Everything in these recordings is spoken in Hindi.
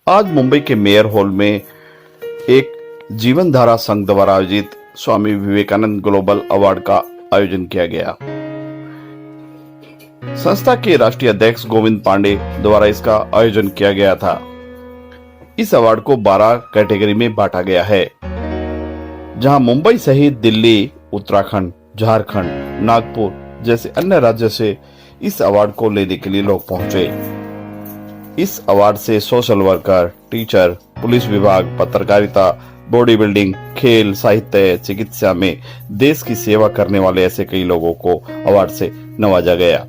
आज मुंबई के मेयर हॉल में एक जीवन धारा संघ द्वारा आयोजित स्वामी विवेकानंद ग्लोबल अवार्ड का आयोजन किया गया। संस्था के राष्ट्रीय अध्यक्ष गोविंद पांडे द्वारा इसका आयोजन किया गया था। इस अवार्ड को 12 कैटेगरी में बांटा गया है, जहां मुंबई सहित दिल्ली, उत्तराखंड, झारखंड, नागपुर जैसे अन्य राज्यों से इस अवार्ड को लेने के लिए लोग पहुंचे। इस अवार्ड से सोशल वर्कर, टीचर, पुलिस विभाग, पत्रकारिता, बॉडी बिल्डिंग, खेल, साहित्य, चिकित्सा में देश की सेवा करने वाले ऐसे कई लोगों को अवार्ड से नवाजा गया।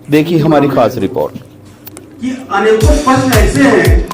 देखिए हमारी खास रिपोर्ट। कि अनेकों प्रश्न ऐसे हैं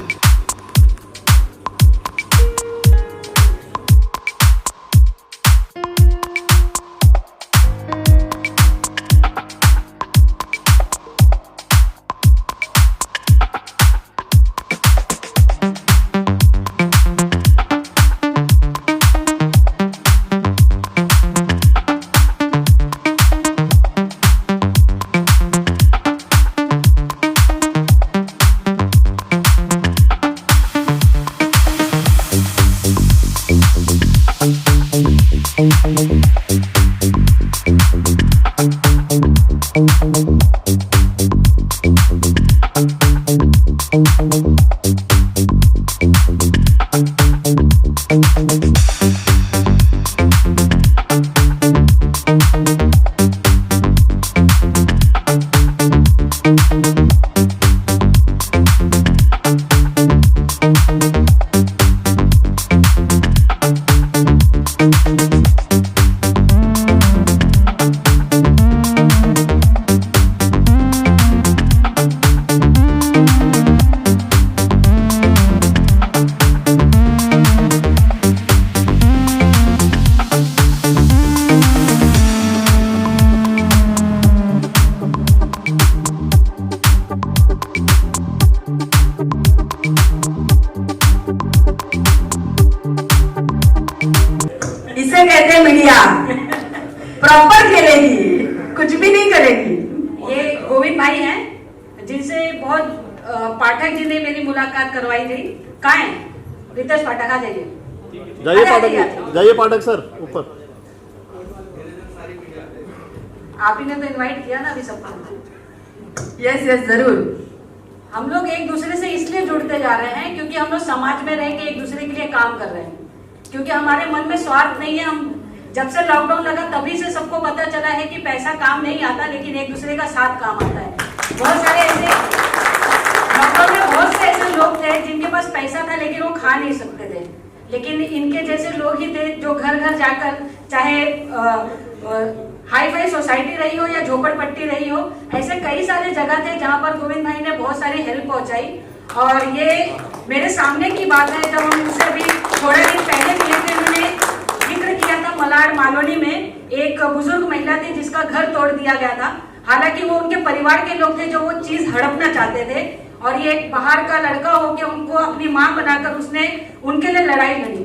कहते हैं मीडिया प्रॉपर खेलेगी, कुछ भी नहीं करेगी। ये गोविंद भाई हैं जिनसे बहुत पाठक जी ने मेरी मुलाकात करवाई थी। कहाँ है रितेश पाठक? आ जाइए। जाइए पाठक सर ऊपर। आप ही ने तो इनवाइट किया ना अभी सबको। यस यस जरूर। हम लोग एक दूसरे से इसलिए जुड़ते जा रहे हैं क्योंकि हम लोग समाज में रह के एक दूसरे के लिए काम कर रहे हैं, क्योंकि हमारे मन में स्वार्थ नहीं है। हम जब से लॉकडाउन लगा तभी से सबको पता चला है कि पैसा काम नहीं आता, लेकिन एक दूसरे का साथ काम आता है। बहुत सारे ऐसे लॉकडाउन में बहुत से ऐसे लोग थे जिनके पास पैसा था लेकिन वो खा नहीं सकते थे, लेकिन इनके जैसे लोग ही थे जो घर घर जाकर, चाहे हाई फाई सोसाइटी रही हो या झोपड़पट्टी रही हो, ऐसे कई सारे जगह थे जहाँ पर गोविंद भाई ने बहुत सारी हेल्प पहुंचाई। और ये मेरे सामने की बात है, जब हम उनसे भी थोड़े दिन पहले मिले थे, उन्होंने जिक्र किया था मलाड मालोनी में एक बुजुर्ग महिला थी जिसका घर तोड़ दिया गया था। हालांकि वो उनके परिवार के लोग थे जो वो चीज हड़पना चाहते थे, और ये एक बाहर का लड़का होके उनको अपनी माँ बनाकर उसने उनके लिए लड़ाई लड़ी।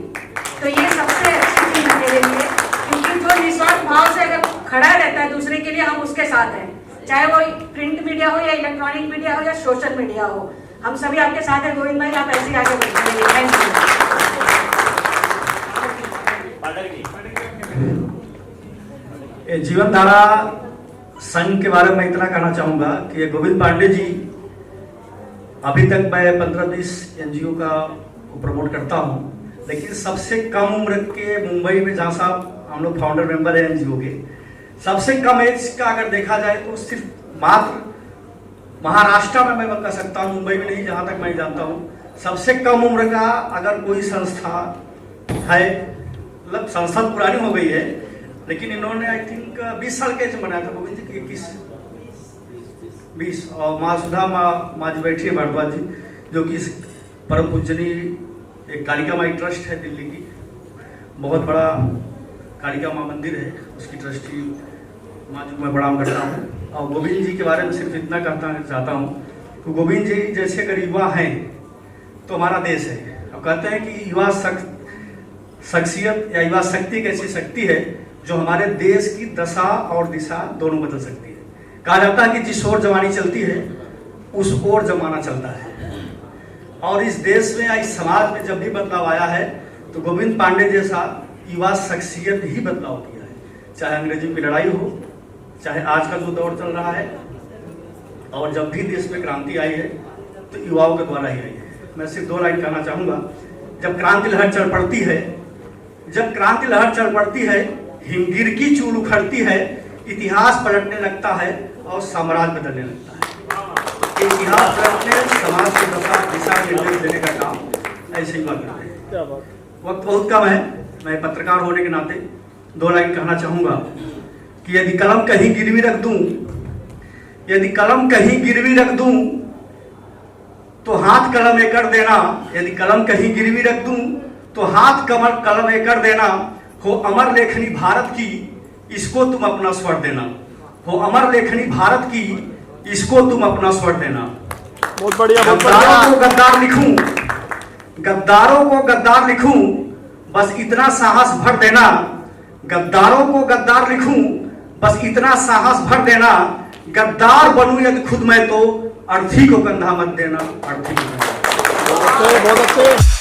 तो ये सबसे अच्छी चीज मेरे लिए, क्योंकि जो निस्वार्थ भाव से अगर खड़ा रहता है दूसरे के लिए, हम उसके साथ हैं, चाहे वो प्रिंट मीडिया हो या इलेक्ट्रॉनिक मीडिया हो या सोशल मीडिया हो, हम सभी आपके साथ हैं। गोविंद भाई आप ऐसे ही आगे बढ़िए। Thank you. जीवन धारा संघ के बारे में इतना कहना चाहूंगा कि ये गोविंद पांडे जी, अभी तक मैं 15-20 एनजीओ का प्रमोट करता हूं, लेकिन सबसे कम उम्र के मुंबई में, जहां साहब हम लोग फाउंडर मेंबर है एनजीओ के, सबसे कम एज का अगर देखा जाए तो सिर्फ मात्र महाराष्ट्र में मैं कह सकता हूँ, मुंबई में नहीं, जहां तक मैं जानता हूँ सबसे कम उम्र का अगर कोई संस्था है, मतलब संस्था पुरानी हो गई है, लेकिन इन्होंने आई थिंक 20 साल के बनाया था गोविंद जी, 21-20। और माँ सुधा माँ जी बैठी है भारद्वाज जी, जो कि परम पूजनीय एक कालिका माई ट्रस्ट है दिल्ली की, बहुत बड़ा कालिका माँ मंदिर है, उसकी ट्रस्टी माँ जी मैं प्रणाम करता हूँ। और गोविंद जी के बारे में सिर्फ इतना कहना चाहता हूँ कि गोविंद जी जैसे अगर युवा हैं तो हमारा देश है। अब कहते हैं कि युवा शख्सियत या युवा शक्ति एक ऐसी शक्ति है जो हमारे देश की दशा और दिशा दोनों बदल सकती है। कहा जाता है कि जिस ओर जवानी चलती है उस ओर जमाना चलता है। और इस देश में या इस समाज में जब भी बदलाव आया है तो गोविंद पांडे जैसा युवा शख्सियत ही बदलाव किया है। चाहे अंग्रेजी की लड़ाई हो, चाहे आज का जो दौर चल रहा है, और जब भी देश में क्रांति आई है तो युवाओं के द्वारा ही आई है। मैं सिर्फ 2 लाइन कहना चाहूँगा। जब क्रांति लहर चल पड़ती है, जब क्रांति लहर चल पड़ती है, हिमगिर की चूल उखड़ती है, इतिहास पलटने लगता है और साम्राज्य बदलने लगता है। इतिहास पलटने, समाज को दिशा निर्देश देने का काम ऐसे ही करते हैं। वक्त बहुत कम है, मैं पत्रकार होने के नाते 2 लाइन कहना चाहूँगा कि यदि कलम कहीं गिरवी रख दूं, यदि कलम कहीं गिरवी रख दूं तो हाथ कलम में कर देना। यदि कलम कहीं गिरवी रख दूं तो हाथ कलम में कर देना। हो अमर लेखनी भारत की, इसको तुम अपना स्वर देना। हो अमर लेखनी भारत की, इसको तुम अपना स्वर देना। बहुत बढ़िया, बहुत गद्दारों बढ़िया। को गद्दार लिखूं, गद्दारों को गद्दार लिखूं, बस इतना साहस भर देना। गद्दारों को गद्दार लिखूं, बस इतना साहस भर देना। गद्दार बनूं यदि खुद मैं तो अर्थी को कंधा मत देना, अर्थी को कंधा। बहुत अच्छे, बहुत अच्छे।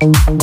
Thank you.